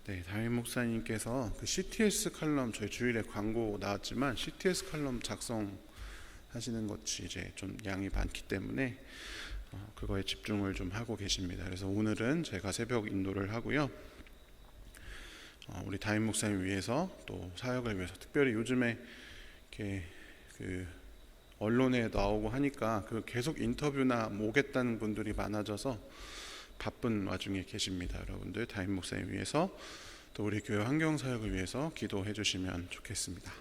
네, 담임 목사님께서 그 CTS 칼럼 저희 주일에 광고 나왔지만 CTS 칼럼 작성하시는 것이 이제 좀 양이 많기 때문에 그거에 집중을 좀 하고 계십니다. 그래서 오늘은 제가 새벽 인도를 하고요. 우리 담임 목사님 위해서 또 사역을 위해서 특별히 요즘에 이렇게 그 언론에 나오고 하니까 그 계속 인터뷰나 오겠다는 분들이 많아져서 바쁜 와중에 계십니다. 여러분들 담임 목사님 위해서 또 우리 교회 환경사역을 위해서 기도해 주시면 좋겠습니다.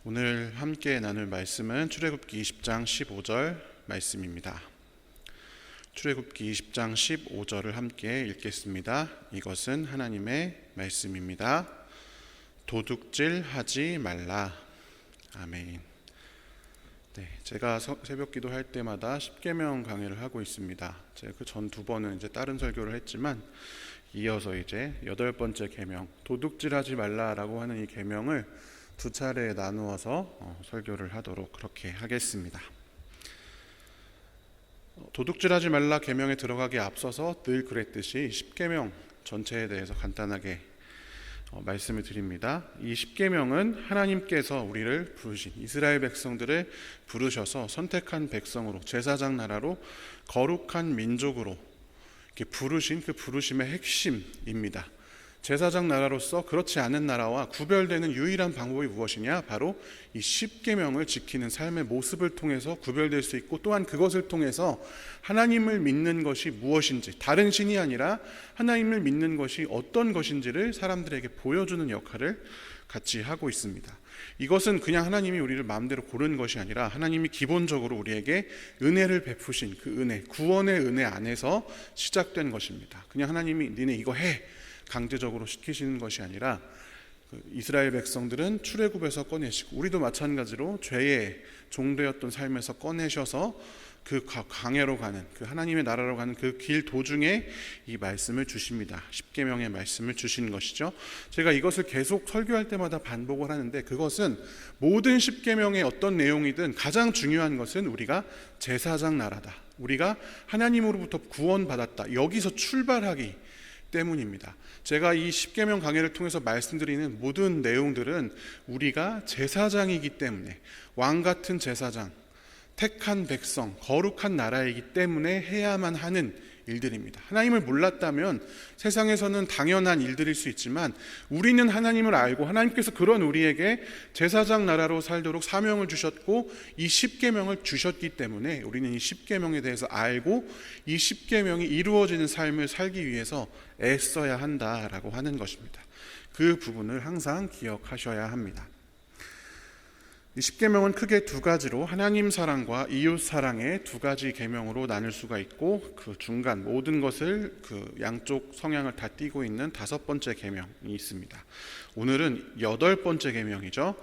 오늘 함께 나눌 말씀은 출애굽기 20장 15절 말씀입니다. 출애굽기 20장 15절을 함께 읽겠습니다. 이것은 하나님의 말씀입니다. 도둑질하지 말라. 아멘. 네, 제가 새벽 기도할 때마다 십계명 강의를 하고 있습니다. 제가 그 전 두 번은 이제 다른 설교를 했지만 이어서 이제 8번째 계명, 도둑질하지 말라라고 하는 이 계명을 두 차례에 나누어서 설교를 하도록 그렇게 하겠습니다. 도둑질하지 말라 계명에 들어가기에 앞서서 늘 그랬듯이 십계명 전체에 대해서 간단하게 말씀을 드립니다. 이 십계명은 하나님께서 우리를 부르신 이스라엘 백성들을 부르셔서 선택한 백성으로 제사장 나라로 거룩한 민족으로 이렇게 부르신 그 부르심의 핵심입니다. 제사장 나라로서 그렇지 않은 나라와 구별되는 유일한 방법이 무엇이냐? 바로 이 십계명을 지키는 삶의 모습을 통해서 구별될 수 있고, 또한 그것을 통해서 하나님을 믿는 것이 무엇인지, 다른 신이 아니라 하나님을 믿는 것이 어떤 것인지를 사람들에게 보여주는 역할을 같이 하고 있습니다. 이것은 그냥 하나님이 우리를 마음대로 고른 것이 아니라 하나님이 기본적으로 우리에게 은혜를 베푸신 그 은혜, 구원의 은혜 안에서 시작된 것입니다. 그냥 하나님이 니네 이거 해 강제적으로 시키시는 것이 아니라 이스라엘 백성들은 출애굽에서 꺼내시고, 우리도 마찬가지로 죄의 종되었던 삶에서 꺼내셔서 그 광야로 가는, 그 하나님의 나라로 가는 그 길 도중에 이 말씀을 주십니다. 십계명의 말씀을 주신 것이죠. 제가 이것을 계속 설교할 때마다 반복을 하는데, 그것은 모든 십계명의 어떤 내용이든 가장 중요한 것은 우리가 제사장 나라다, 우리가 하나님으로부터 구원받았다, 여기서 출발하기 때문입니다. 제가 이 십계명 강해를 통해서 말씀드리는 모든 내용들은 우리가 제사장이기 때문에, 왕 같은 제사장, 택한 백성, 거룩한 나라이기 때문에 해야만 하는 일들입니다. 하나님을 몰랐다면 세상에서는 당연한 일들일 수 있지만, 우리는 하나님을 알고 하나님께서 그런 우리에게 제사장 나라로 살도록 사명을 주셨고 이 십계명을 주셨기 때문에 우리는 이 십계명에 대해서 알고 이 십계명이 이루어지는 삶을 살기 위해서 애써야 한다라고 하는 것입니다. 그 부분을 항상 기억하셔야 합니다. 이 십계명은 크게 두 가지로 하나님 사랑과 이웃 사랑의 두 가지 계명으로 나눌 수가 있고, 그 중간 모든 것을 그 양쪽 성향을 다 띠고 있는 5번째 계명이 있습니다. 오늘은 8번째 계명이죠.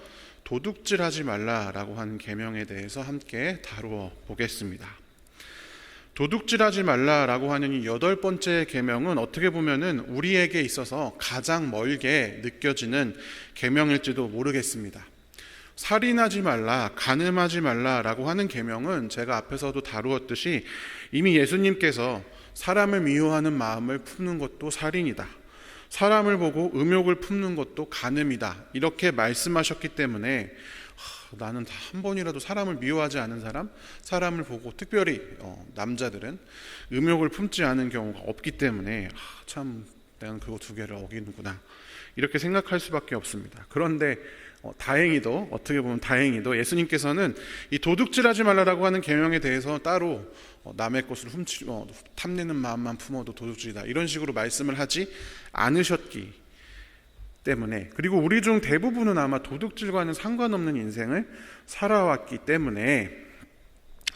도둑질하지 말라라고 하는 계명에 대해서 함께 다루어 보겠습니다. 도둑질하지 말라라고 하는 이 8번째 계명은 어떻게 보면은 우리에게 있어서 가장 멀게 느껴지는 계명일지도 모르겠습니다. 살인하지 말라, 간음하지 말라라고 하는 계명은 제가 앞에서도 다루었듯이 이미 예수님께서 사람을 미워하는 마음을 품는 것도 살인이다, 사람을 보고 음욕을 품는 것도 간음이다, 이렇게 말씀하셨기 때문에 나는 한 번이라도 사람을 미워하지 않은 사람, 사람을 보고 특별히 남자들은 음욕을 품지 않은 경우가 없기 때문에 참 내가 그거 두 개를 어기는구나, 이렇게 생각할 수밖에 없습니다. 그런데 다행히도, 어떻게 보면 다행히도 예수님께서는 이 도둑질하지 말라라고 하는 계명에 대해서 따로 남의 것을 탐내는 마음만 품어도 도둑질이다, 이런 식으로 말씀을 하지 않으셨기 때문에, 그리고 우리 중 대부분은 아마 도둑질과는 상관없는 인생을 살아왔기 때문에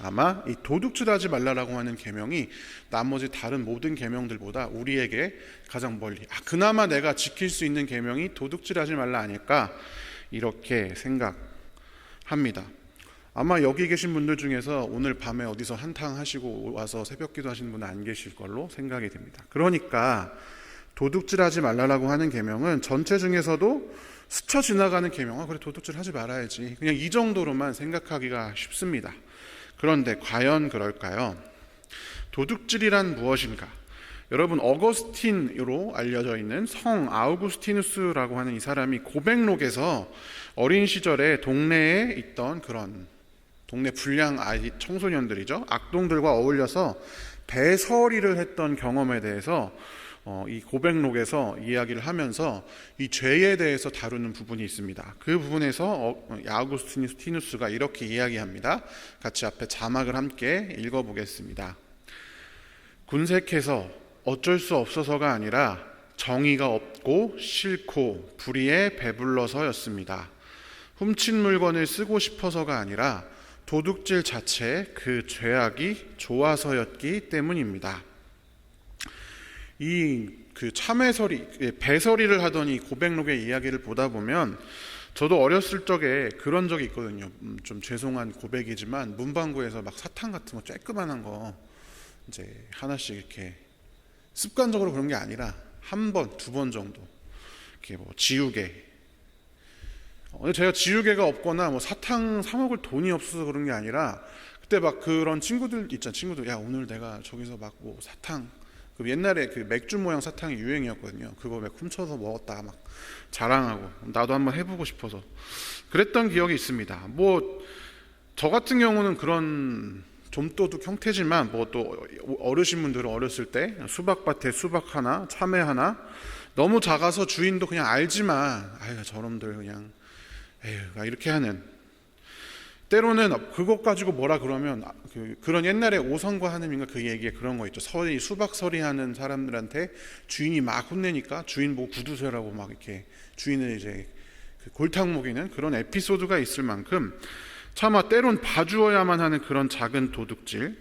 아마 이 도둑질하지 말라라고 하는 계명이 나머지 다른 모든 계명들보다 우리에게 가장 멀리, 그나마 내가 지킬 수 있는 계명이 도둑질하지 말라 아닐까, 이렇게 생각합니다. 아마 여기 계신 분들 중에서 오늘 밤에 어디서 한탕 하시고 와서 새벽 기도 하시는 분은 안 계실 걸로 생각이 됩니다. 그러니까 도둑질하지 말라라고 하는 계명은 전체 중에서도 스쳐 지나가는 계명, 그래 도둑질 하지 말아야지, 그냥 이 정도로만 생각하기가 쉽습니다. 그런데 과연 그럴까요? 도둑질이란 무엇인가? 여러분, 어거스틴으로 알려져 있는 성 아우구스티누스라고 하는 이 사람이 고백록에서 어린 시절에 동네에 있던 그런 동네 불량 아이 청소년들이죠, 악동들과 어울려서 배설이를 했던 경험에 대해서 이 고백록에서 이야기를 하면서 이 죄에 대해서 다루는 부분이 있습니다. 그 부분에서 아우구스티누스가 이렇게 이야기합니다. 같이 앞에 자막을 함께 읽어보겠습니다. 군색해서 어쩔 수 없어서가 아니라 정의가 없고 싫고 불의에 배불러서였습니다. 훔친 물건을 쓰고 싶어서가 아니라 도둑질 자체 그 죄악이 좋아서였기 때문입니다. 그 참회설이, 배설이를 하던 이 고백록의 이야기를 보다 보면 저도 어렸을 적에 그런 적이 있거든요. 좀 죄송한 고백이지만 문방구에서 막 사탕 같은 거 쬐끄만한 거 이제 하나씩 이렇게 습관적으로 그런 게 아니라 한 번, 두 번 정도 이렇게 뭐 지우개. 제가 지우개가 없거나 뭐 사탕 사 먹을 돈이 없어서 그런 게 아니라 그때 막 그런 친구들 있잖아. 친구들, 야 오늘 내가 저기서 막 뭐 사탕, 그 옛날에 그 맥주 모양 사탕이 유행이었거든요. 그거 막 훔쳐서 먹었다 막 자랑하고 나도 한번 해보고 싶어서 그랬던 기억이 있습니다. 뭐 저 같은 경우는 그런 좀도둑 형태지만 뭐 또 어르신분들은 어렸을 때 수박밭에 수박 하나, 참외 하나 너무 작아서 주인도 그냥 알지만 아유 저놈들 그냥 에휴 이렇게 하는, 때로는 그것 가지고 뭐라 그러면 그런 옛날에 오성과 하느님인가 그 얘기에 그런 거 있죠. 수박 서리하는 사람들한테 주인이 막 혼내니까 주인 보고 구두쇠라고 막 이렇게 주인을 이제 골탕 먹이는 그런 에피소드가 있을 만큼 차마 때론 봐주어야만 하는 그런 작은 도둑질,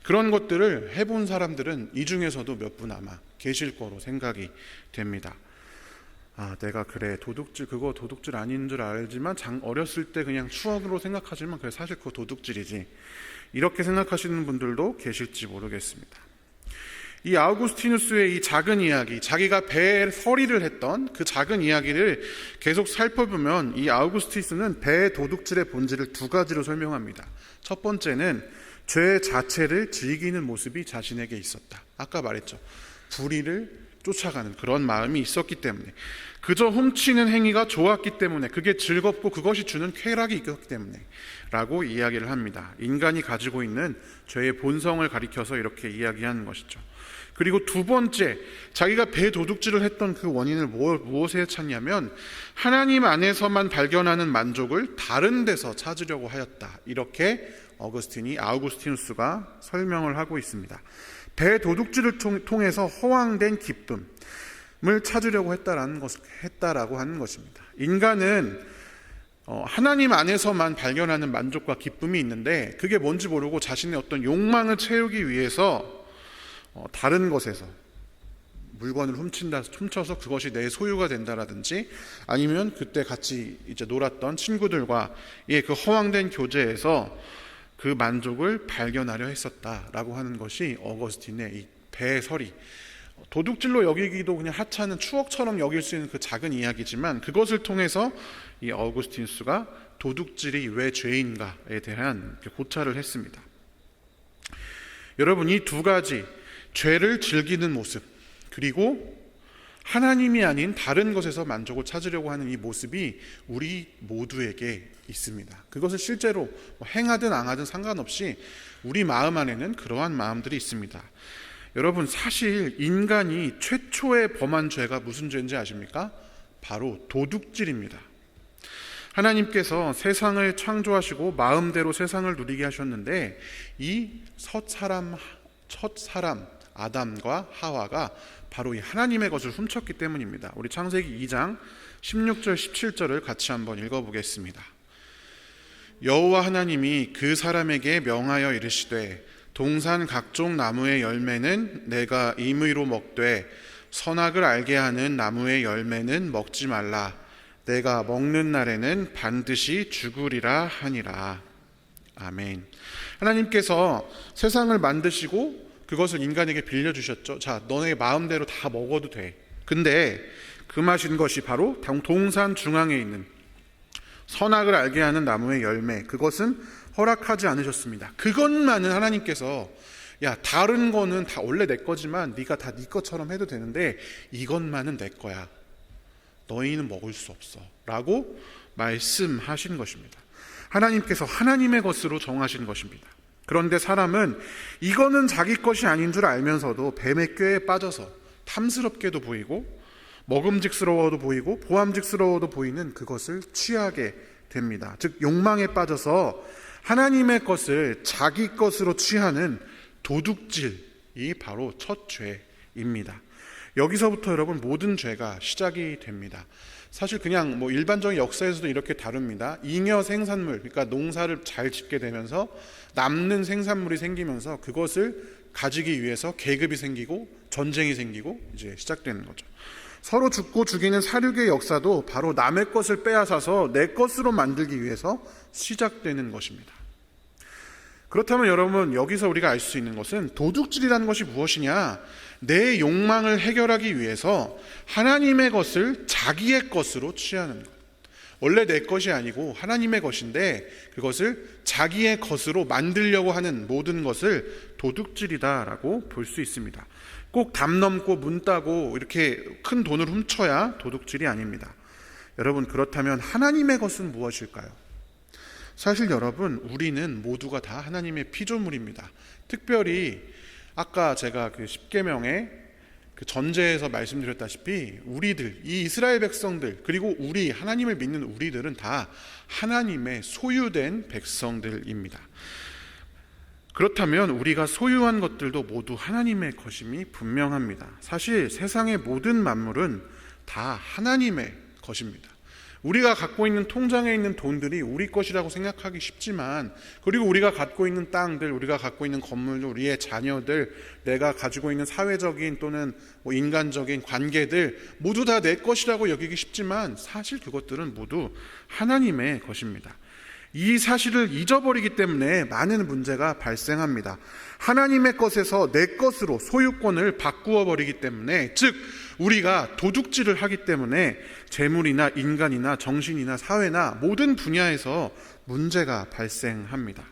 그런 것들을 해본 사람들은 이 중에서도 몇 분 아마 계실 거로 생각이 됩니다. 아, 내가 그래 그거 도둑질 아닌 줄 알지만 어렸을 때 그냥 추억으로 생각하지만 그래 사실 그거 도둑질이지, 이렇게 생각하시는 분들도 계실지 모르겠습니다. 이 아우구스티누스의 이 작은 이야기, 자기가 배설이를 했던 그 작은 이야기를 계속 살펴보면 이 아우구스티누스는 배 도둑질의 본질을 두 가지로 설명합니다. 첫 번째는 죄 자체를 즐기는 모습이 자신에게 있었다. 아까 말했죠. 불의를 쫓아가는 그런 마음이 있었기 때문에, 그저 훔치는 행위가 좋았기 때문에, 그게 즐겁고 그것이 주는 쾌락이 있었기 때문에 라고 이야기를 합니다. 인간이 가지고 있는 죄의 본성을 가리켜서 이렇게 이야기하는 것이죠. 그리고 두 번째, 자기가 배 도둑질을 했던 그 원인을 무엇에 찾냐면 하나님 안에서만 발견하는 만족을 다른 데서 찾으려고 하였다. 이렇게 아우구스티누스가 설명을 하고 있습니다. 배 도둑질을 통해서 허황된 기쁨을 찾으려고 했다라고 하는 것입니다. 인간은 하나님 안에서만 발견하는 만족과 기쁨이 있는데 그게 뭔지 모르고 자신의 어떤 욕망을 채우기 위해서 다른 것에서 물건을 훔쳐서 그것이 내 소유가 된다라든지, 아니면 그때 같이 이제 놀았던 친구들과의 그 허황된 교제에서 그 만족을 발견하려 했었다라고 하는 것이 어거스틴의 이 배설이, 도둑질로 여기기도 그냥 하찮은 추억처럼 여길 수 있는 그 작은 이야기지만 그것을 통해서 이 어거스티누스가 도둑질이 왜 죄인가에 대한 고찰을 했습니다. 여러분, 이 두 가지, 죄를 즐기는 모습 그리고 하나님이 아닌 다른 것에서 만족을 찾으려고 하는 이 모습이 우리 모두에게 있습니다. 그것을 실제로 행하든 안 하든 상관없이 우리 마음 안에는 그러한 마음들이 있습니다. 여러분, 사실 인간이 최초의 범한 죄가 무슨 죄인지 아십니까? 바로 도둑질입니다. 하나님께서 세상을 창조하시고 마음대로 세상을 누리게 하셨는데 이 첫 사람 아담과 하와가 바로 이 하나님의 것을 훔쳤기 때문입니다. 우리 창세기 2장 16절 17절을 같이 한번 읽어보겠습니다. 여호와 하나님이 그 사람에게 명하여 이르시되 동산 각종 나무의 열매는 내가 임의로 먹되 선악을 알게 하는 나무의 열매는 먹지 말라. 내가 먹는 날에는 반드시 죽으리라 하니라. 아멘. 하나님께서 세상을 만드시고 그것을 인간에게 빌려주셨죠. 자, 너네 마음대로 다 먹어도 돼. 근데 금하신 것이 바로 동산 중앙에 있는 선악을 알게 하는 나무의 열매, 그것은 허락하지 않으셨습니다. 그것만은 하나님께서 야, 다른 거는 다 원래 내 거지만 네가 다 네 것처럼 해도 되는데 이것만은 내 거야. 너희는 먹을 수 없어 라고 말씀하신 것입니다. 하나님께서 하나님의 것으로 정하신 것입니다. 그런데 사람은 이거는 자기 것이 아닌 줄 알면서도 뱀의 꾀에 빠져서 탐스럽게도 보이고 먹음직스러워도 보이고 보암직스러워도 보이는 그것을 취하게 됩니다. 즉 욕망에 빠져서 하나님의 것을 자기 것으로 취하는 도둑질이 바로 첫 죄입니다. 여기서부터 여러분 모든 죄가 시작이 됩니다. 사실 그냥 일반적인 역사에서도 이렇게 다룹니다. 잉여 생산물, 그러니까 농사를 잘 짓게 되면서 남는 생산물이 생기면서 그것을 가지기 위해서 계급이 생기고 전쟁이 생기고 이제 시작되는 거죠. 서로 죽고 죽이는 살육의 역사도 바로 남의 것을 빼앗아서 내 것으로 만들기 위해서 시작되는 것입니다. 그렇다면 여러분, 여기서 우리가 알 수 있는 것은 도둑질이라는 것이 무엇이냐? 내 욕망을 해결하기 위해서 하나님의 것을 자기의 것으로 취하는 것. 원래 내 것이 아니고 하나님의 것인데 그것을 자기의 것으로 만들려고 하는 모든 것을 도둑질이다라고 볼 수 있습니다. 꼭 담 넘고 문 따고 이렇게 큰 돈을 훔쳐야 도둑질이 아닙니다. 여러분, 그렇다면 하나님의 것은 무엇일까요? 사실 여러분, 우리는 모두가 다 하나님의 피조물입니다. 특별히 아까 제가 그 십계명의 그 전제에서 말씀드렸다시피 우리들, 이 이스라엘 백성들, 그리고 우리 하나님을 믿는 우리들은 다 하나님의 소유된 백성들입니다. 그렇다면 우리가 소유한 것들도 모두 하나님의 것임이 분명합니다. 사실 세상의 모든 만물은 다 하나님의 것입니다. 우리가 갖고 있는 통장에 있는 돈들이 우리 것이라고 생각하기 쉽지만, 그리고 우리가 갖고 있는 땅들, 우리가 갖고 있는 건물들, 우리의 자녀들, 내가 가지고 있는 사회적인 또는 인간적인 관계들 모두 다 내 것이라고 여기기 쉽지만 사실 그것들은 모두 하나님의 것입니다. 이 사실을 잊어버리기 때문에 많은 문제가 발생합니다. 하나님의 것에서 내 것으로 소유권을 바꾸어 버리기 때문에, 즉 우리가 도둑질을 하기 때문에 재물이나 인간이나 정신이나 사회나 모든 분야에서 문제가 발생합니다.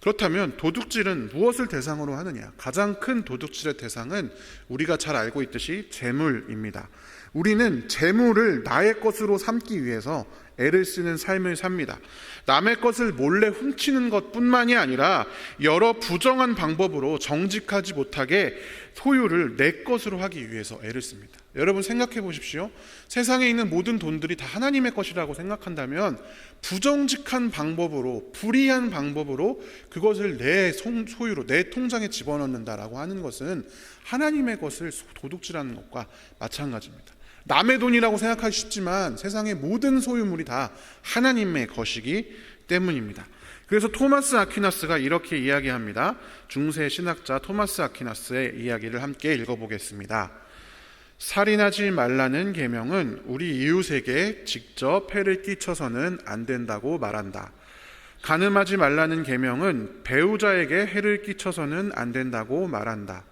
그렇다면 도둑질은 무엇을 대상으로 하느냐? 가장 큰 도둑질의 대상은 우리가 잘 알고 있듯이 재물입니다. 우리는 재물을 나의 것으로 삼기 위해서 애를 쓰는 삶을 삽니다. 남의 것을 몰래 훔치는 것뿐만이 아니라 여러 부정한 방법으로 정직하지 못하게 소유를 내 것으로 하기 위해서 애를 씁니다. 여러분 생각해 보십시오. 세상에 있는 모든 돈들이 다 하나님의 것이라고 생각한다면 부정직한 방법으로, 불의한 방법으로 그것을 내 소유로, 내 통장에 집어넣는다라고 하는 것은 하나님의 것을 도둑질하는 것과 마찬가지입니다. 남의 돈이라고 생각하기 쉽지만 세상의 모든 소유물이 다 하나님의 것이기 때문입니다. 그래서 토마스 아퀴나스가 이렇게 이야기합니다. 중세 신학자 토마스 아퀴나스의 이야기를 함께 읽어보겠습니다. 살인하지 말라는 계명은 우리 이웃에게 직접 해를 끼쳐서는 안 된다고 말한다. 간음하지 말라는 계명은 배우자에게 해를 끼쳐서는 안 된다고 말한다.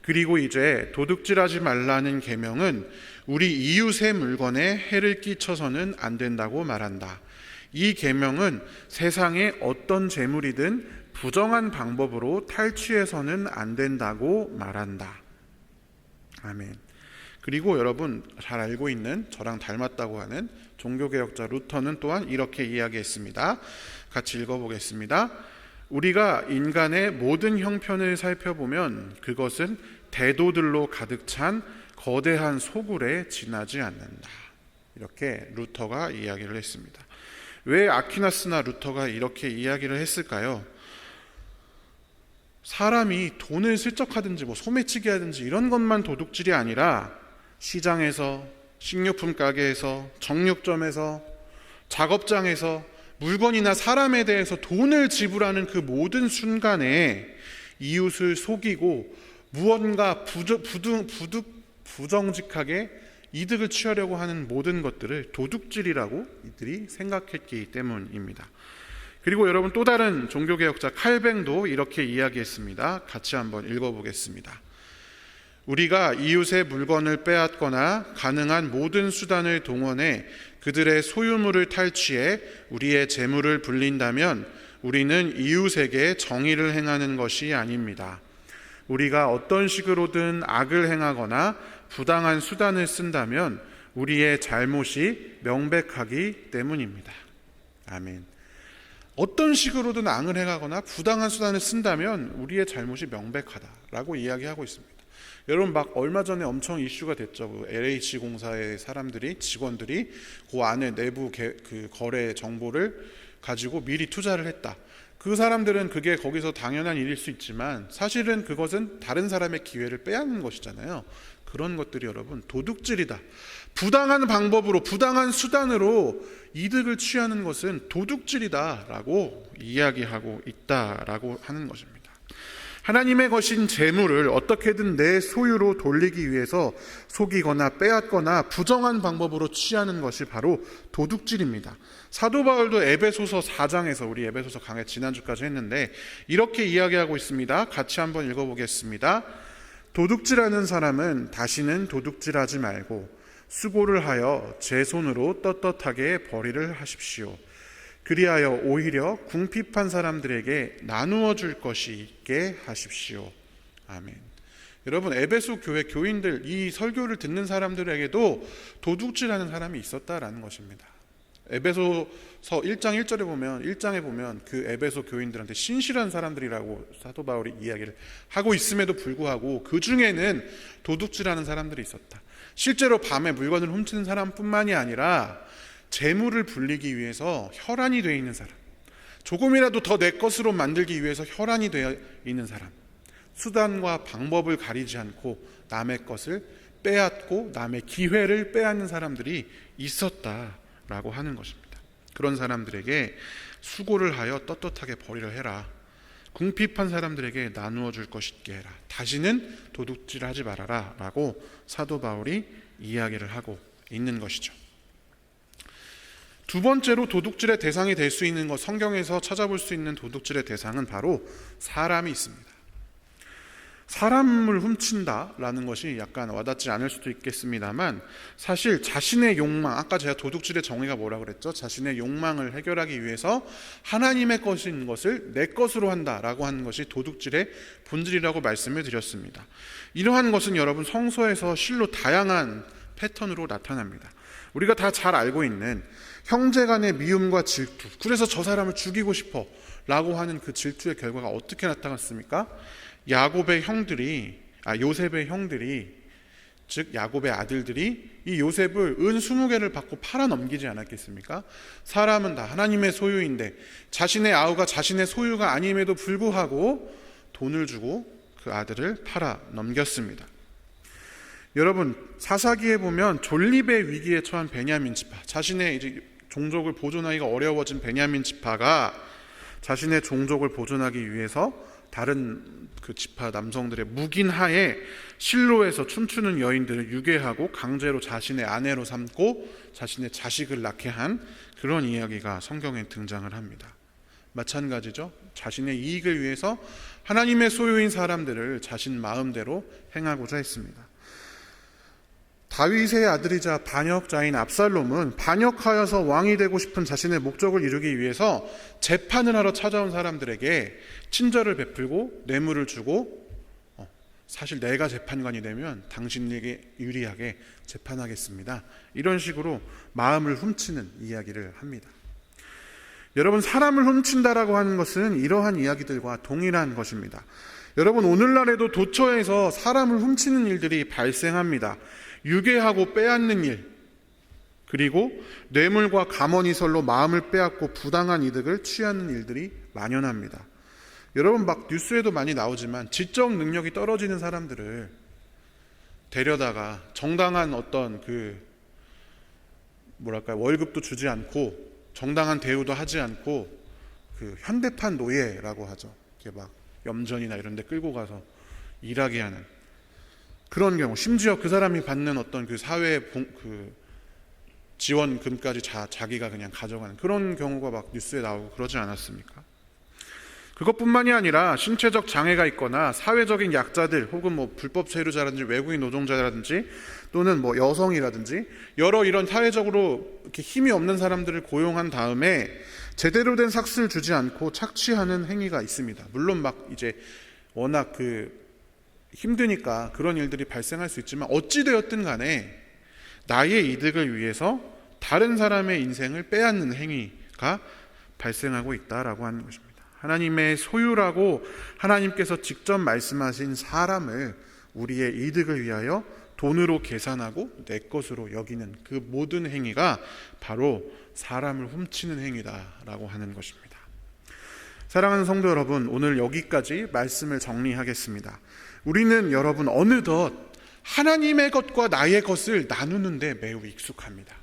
그리고 이제 도둑질하지 말라는 계명은 우리 이웃의 물건에 해를 끼쳐서는 안 된다고 말한다. 이 계명은 세상의 어떤 재물이든 부정한 방법으로 탈취해서는 안 된다고 말한다. 아멘. 그리고 여러분 잘 알고 있는 저랑 닮았다고 하는 종교개혁자 루터는 또한 이렇게 이야기했습니다. 같이 읽어보겠습니다. 우리가 인간의 모든 형편을 살펴보면 그것은 대도들로 가득 찬 거대한 소굴에 지나지 않는다. 이렇게 루터가 이야기를 했습니다. 왜 아퀴나스나 루터가 이렇게 이야기를 했을까요? 사람이 돈을 슬쩍하든지 소매치기 하든지 이런 것만 도둑질이 아니라 시장에서, 식료품 가게에서, 정육점에서, 작업장에서 물건이나 사람에 대해서 돈을 지불하는 그 모든 순간에 이웃을 속이고 무언가 부정직하게 이득을 취하려고 하는 모든 것들을 도둑질이라고 이들이 생각했기 때문입니다. 그리고 여러분 또 다른 종교개혁자 칼뱅도 이렇게 이야기했습니다. 같이 한번 읽어보겠습니다. 우리가 이웃의 물건을 빼앗거나 가능한 모든 수단을 동원해 그들의 소유물을 탈취해 우리의 재물을 불린다면 우리는 이웃에게 정의를 행하는 것이 아닙니다. 우리가 어떤 식으로든 악을 행하거나 부당한 수단을 쓴다면 우리의 잘못이 명백하기 때문입니다. 아멘. 어떤 식으로든 악을 행하거나 부당한 수단을 쓴다면 우리의 잘못이 명백하다라고 이야기하고 있습니다. 여러분, 막 얼마 전에 엄청 이슈가 됐죠. LH 공사의 사람들이, 직원들이 그 안에 내부 그 거래 정보를 가지고 미리 투자를 했다. 그 사람들은 그게 거기서 당연한 일일 수 있지만 사실은 그것은 다른 사람의 기회를 빼앗는 것이잖아요. 그런 것들이 여러분 도둑질이다. 부당한 방법으로, 부당한 수단으로 이득을 취하는 것은 도둑질이다라고 이야기하고 있다라고 하는 것입니다. 하나님의 것인 재물을 어떻게든 내 소유로 돌리기 위해서 속이거나 빼앗거나 부정한 방법으로 취하는 것이 바로 도둑질입니다. 사도 바울도 에베소서 4장에서, 우리 에베소서 강의 지난주까지 했는데 이렇게 이야기하고 있습니다. 같이 한번 읽어보겠습니다. 도둑질하는 사람은 다시는 도둑질하지 말고 수고를 하여 제 손으로 떳떳하게 벌이를 하십시오. 그리하여 오히려 궁핍한 사람들에게 나누어 줄 것이 있게 하십시오. 아멘. 여러분, 에베소 교회 교인들, 이 설교를 듣는 사람들에게도 도둑질하는 사람이 있었다라는 것입니다. 에베소서 1장 1절에 보면, 1장에 보면 그 에베소 교인들한테 신실한 사람들이라고 사도 바울이 이야기를 하고 있음에도 불구하고 그 중에는 도둑질하는 사람들이 있었다. 실제로 밤에 물건을 훔치는 사람뿐만이 아니라 재물을 불리기 위해서 혈안이 되어 있는 사람, 조금이라도 더 내 것으로 만들기 위해서 혈안이 되어 있는 사람, 수단과 방법을 가리지 않고 남의 것을 빼앗고 남의 기회를 빼앗는 사람들이 있었다라고 하는 것입니다. 그런 사람들에게 수고를 하여 떳떳하게 벌이를 해라. 궁핍한 사람들에게 나누어 줄 것이 있게 해라. 다시는 도둑질하지 말아라 라고 사도 바울이 이야기를 하고 있는 것이죠. 두 번째로 도둑질의 대상이 될 수 있는 것, 성경에서 찾아볼 수 있는 도둑질의 대상은 바로 사람이 있습니다. 사람을 훔친다라는 것이 약간 와닿지 않을 수도 있겠습니다만 사실 자신의 욕망, 아까 제가 도둑질의 정의가 뭐라고 그랬죠? 자신의 욕망을 해결하기 위해서 하나님의 것인 것을 내 것으로 한다라고 하는 것이 도둑질의 본질이라고 말씀을 드렸습니다. 이러한 것은 여러분 성서에서 실로 다양한 패턴으로 나타납니다. 우리가 다 잘 알고 있는 형제 간의 미움과 질투, 그래서 저 사람을 죽이고 싶어 라고 하는 그 질투의 결과가 어떻게 나타났습니까? 요셉의 형들이, 즉 야곱의 아들들이 이 요셉을 은 20개를 받고 팔아 넘기지 않았겠습니까? 사람은 다 하나님의 소유인데 자신의 아우가 자신의 소유가 아님에도 불구하고 돈을 주고 그 아들을 팔아 넘겼습니다. 여러분, 사사기에 보면 존립의 위기에 처한 베냐민 지파, 자신의 이제 종족을 보존하기가 어려워진 베냐민 지파가 자신의 종족을 보존하기 위해서 다른 그 지파 남성들의 묵인하에 실로에서 춤추는 여인들을 유괴하고 강제로 자신의 아내로 삼고 자신의 자식을 낳게 한 그런 이야기가 성경에 등장을 합니다. 마찬가지죠. 자신의 이익을 위해서 하나님의 소유인 사람들을 자신 마음대로 행하고자 했습니다. 다윗의 아들이자 반역자인 압살롬은 반역하여서 왕이 되고 싶은 자신의 목적을 이루기 위해서 재판을 하러 찾아온 사람들에게 친절을 베풀고 뇌물을 주고 사실 내가 재판관이 되면 당신에게 유리하게 재판하겠습니다. 이런 식으로 마음을 훔치는 이야기를 합니다. 여러분, 사람을 훔친다라고 하는 것은 이러한 이야기들과 동일한 것입니다. 여러분, 오늘날에도 도처에서 사람을 훔치는 일들이 발생합니다. 유괴하고 빼앗는 일, 그리고 뇌물과 가머니설로 마음을 빼앗고 부당한 이득을 취하는 일들이 만연합니다. 여러분, 막 뉴스에도 많이 나오지만 지적 능력이 떨어지는 사람들을 데려다가 정당한 어떤 월급도 주지 않고 정당한 대우도 하지 않고 그 현대판 노예라고 하죠. 이렇게 막 염전이나 이런 데 끌고 가서 일하게 하는 그런 경우, 심지어 그 사람이 받는 어떤 그 사회 지원금까지 자기가 그냥 가져가는 그런 경우가 막 뉴스에 나오고 그러지 않았습니까? 그것뿐만이 아니라 신체적 장애가 있거나 사회적인 약자들 혹은 불법 체류자라든지 외국인 노동자라든지 또는 여성이라든지 여러 이런 사회적으로 이렇게 힘이 없는 사람들을 고용한 다음에 제대로 된 삭스를 주지 않고 착취하는 행위가 있습니다. 물론 이제 워낙 힘드니까 그런 일들이 발생할 수 있지만 어찌되었든 간에 나의 이득을 위해서 다른 사람의 인생을 빼앗는 행위가 발생하고 있다라고 하는 것입니다. 하나님의 소유라고 하나님께서 직접 말씀하신 사람을 우리의 이득을 위하여 돈으로 계산하고 내 것으로 여기는 그 모든 행위가 바로 사람을 훔치는 행위다라고 하는 것입니다. 사랑하는 성도 여러분, 오늘 여기까지 말씀을 정리하겠습니다. 우리는 여러분 어느덧 하나님의 것과 나의 것을 나누는데 매우 익숙합니다.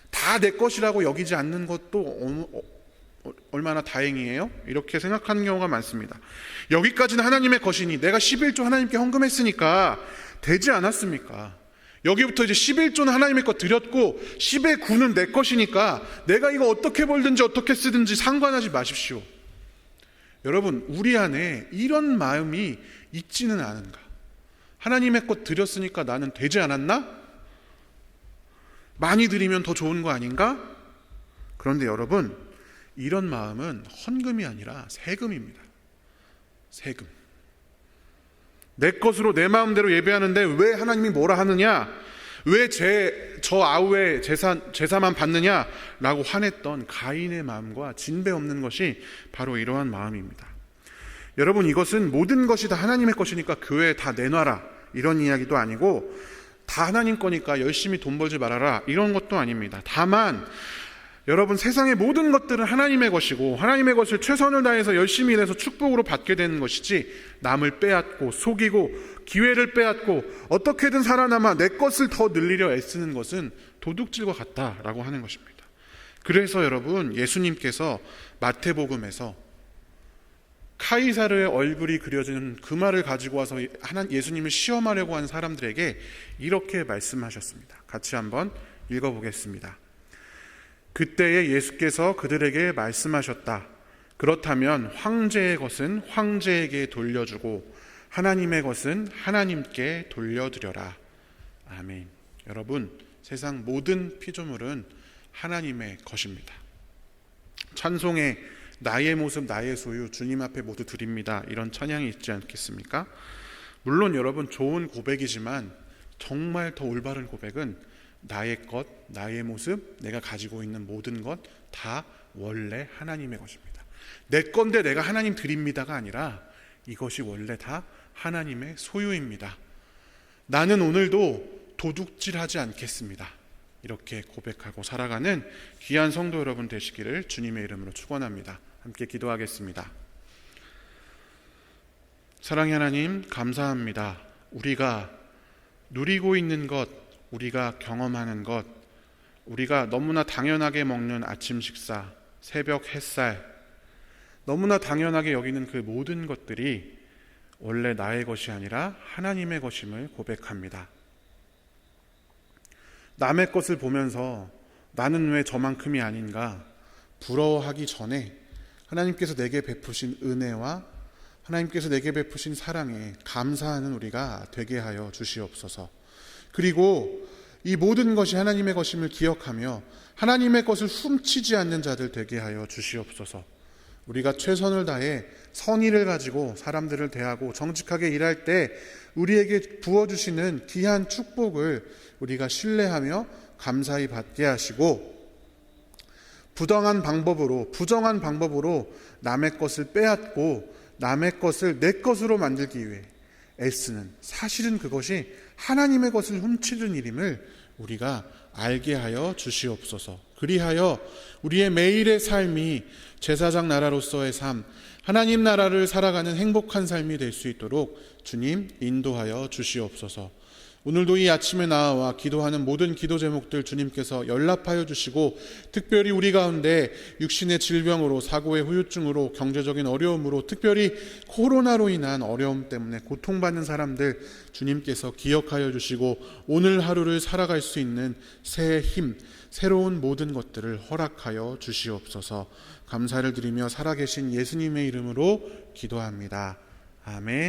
다 내 것이라고 여기지 않는 것도 얼마나 다행이에요? 이렇게 생각하는 경우가 많습니다. 여기까지는 하나님의 것이니 내가 11조 하나님께 헌금했으니까 되지 않았습니까? 여기부터 이제 11조는 하나님의 것 드렸고 10의 9는 내 것이니까 내가 이거 어떻게 벌든지 어떻게 쓰든지 상관하지 마십시오. 여러분, 우리 안에 이런 마음이 있지는 않은가? 하나님의 것 드렸으니까 나는 되지 않았나? 많이 드리면 더 좋은 거 아닌가? 그런데 여러분, 이런 마음은 헌금이 아니라 세금입니다. 세금. 내 것으로 내 마음대로 예배하는데 왜 하나님이 뭐라 하느냐? 왜 저 아우의 제사만 받느냐라고 화냈던 가인의 마음과 진배 없는 것이 바로 이러한 마음입니다. 여러분, 이것은 모든 것이 다 하나님의 것이니까 교회에 다 내놔라 이런 이야기도 아니고 다 하나님 거니까 열심히 돈 벌지 말아라 이런 것도 아닙니다. 다만 여러분, 세상의 모든 것들은 하나님의 것이고 하나님의 것을 최선을 다해서 열심히 일해서 축복으로 받게 되는 것이지 남을 빼앗고 속이고 기회를 빼앗고 어떻게든 살아남아 내 것을 더 늘리려 애쓰는 것은 도둑질과 같다라고 하는 것입니다. 그래서 여러분, 예수님께서 마태복음에서 카이사르의 얼굴이 그려지는 그 말을 가지고 와서 예수님을 시험하려고 한 사람들에게 이렇게 말씀하셨습니다. 같이 한번 읽어보겠습니다. 그때에 예수께서 그들에게 말씀하셨다. 그렇다면 황제의 것은 황제에게 돌려주고 하나님의 것은 하나님께 돌려드려라. 아멘. 여러분, 세상 모든 피조물은 하나님의 것입니다. 찬송에 나의 모습 나의 소유 주님 앞에 모두 드립니다, 이런 찬양이 있지 않겠습니까? 물론 여러분, 좋은 고백이지만 정말 더 올바른 고백은 나의 것, 나의 모습, 내가 가지고 있는 모든 것 다 원래 하나님의 것입니다. 내 건데 내가 하나님 드립니다가 아니라 이것이 원래 다 하나님의 소유입니다. 나는 오늘도 도둑질하지 않겠습니다. 이렇게 고백하고 살아가는 귀한 성도 여러분 되시기를 주님의 이름으로 축원합니다. 함께 기도하겠습니다. 사랑의 하나님, 감사합니다. 우리가 누리고 있는 것, 우리가 경험하는 것, 우리가 너무나 당연하게 먹는 아침 식사, 새벽 햇살, 너무나 당연하게 여기는 그 모든 것들이 원래 나의 것이 아니라 하나님의 것임을 고백합니다. 남의 것을 보면서 나는 왜 저만큼이 아닌가 부러워하기 전에 하나님께서 내게 베푸신 은혜와 하나님께서 내게 베푸신 사랑에 감사하는 우리가 되게 하여 주시옵소서. 그리고 이 모든 것이 하나님의 것임을 기억하며 하나님의 것을 훔치지 않는 자들 되게 하여 주시옵소서. 우리가 최선을 다해 선의를 가지고 사람들을 대하고 정직하게 일할 때 우리에게 부어주시는 귀한 축복을 우리가 신뢰하며 감사히 받게 하시고, 부정한 방법으로 남의 것을 빼앗고 남의 것을 내 것으로 만들기 위해 애쓰는, 사실은 그것이 하나님의 것을 훔치는 일임을 우리가 알게 하여 주시옵소서. 그리하여 우리의 매일의 삶이 제사장 나라로서의 삶, 하나님 나라를 살아가는 행복한 삶이 될 수 있도록 주님 인도하여 주시옵소서. 오늘도 이 아침에 나와 기도하는 모든 기도 제목들 주님께서 연락하여 주시고, 특별히 우리 가운데 육신의 질병으로, 사고의 후유증으로, 경제적인 어려움으로, 특별히 코로나로 인한 어려움 때문에 고통받는 사람들 주님께서 기억하여 주시고, 오늘 하루를 살아갈 수 있는 새 힘, 새로운 모든 것들을 허락하여 주시옵소서. 감사를 드리며 살아계신 예수님의 이름으로 기도합니다. 아멘.